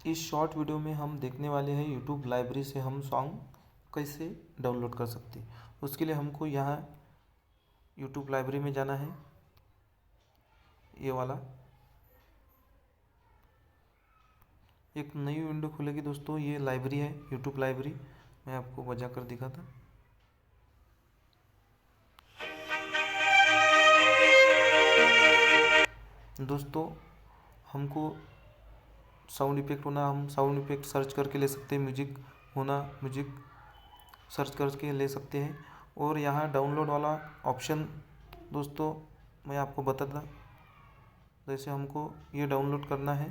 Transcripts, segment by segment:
इस short video में हम देखने वाले हैं यूट्यूब लाइब्रेरी से हम सॉन्ग कैसे डाउनलोड कर सकते हैं। उसके लिए हमको यहाँ यूट्यूब लाइब्रेरी में जाना है। ये वाला एक नई विंडो खुलेगी दोस्तों। ये लाइब्रेरी है, यूट्यूब लाइब्रेरी। मैं आपको बजा कर दिखाता। दोस्तों हमको साउंड इफेक्ट होना, हम साउंड इफेक्ट सर्च करके ले सकते हैं। म्यूजिक होना, म्यूजिक सर्च करके ले सकते हैं। और यहाँ डाउनलोड वाला ऑप्शन दोस्तों मैं आपको बताता। जैसे हमको ये डाउनलोड करना है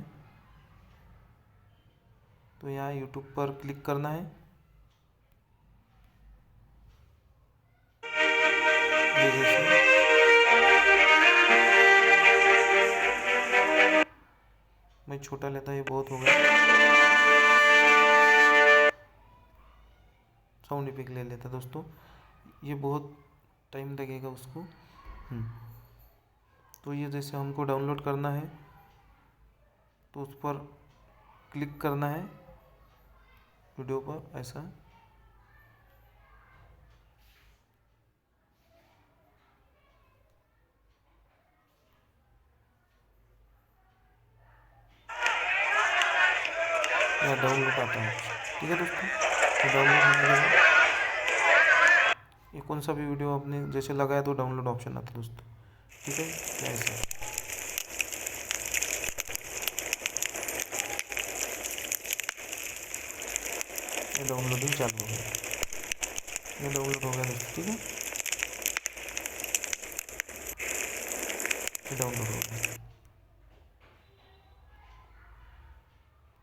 तो यहाँ यूट्यूब पर क्लिक करना है। ये जैसे मैं छोटा लेता, ये बहुत हो गया। साउंड इफेक्ट ले लेता दोस्तों, ये बहुत टाइम लगेगा उसको। तो ये जैसे हमको डाउनलोड करना है तो उस पर क्लिक करना है वीडियो पर ऐसा। या डाउनलोड आता है, ठीक है दोस्तों। तो डाउनलोड होने लगा। ये कौन सा भी वीडियो आपने जैसे लगाया तो डाउनलोड ऑप्शन आता है दोस्तों, ठीक है। ऐसा ये डाउनलोडिंग चालू हो गया। ये डाउनलोड हो गया दोस्तों, ठीक है। ये डाउनलोड हो गया।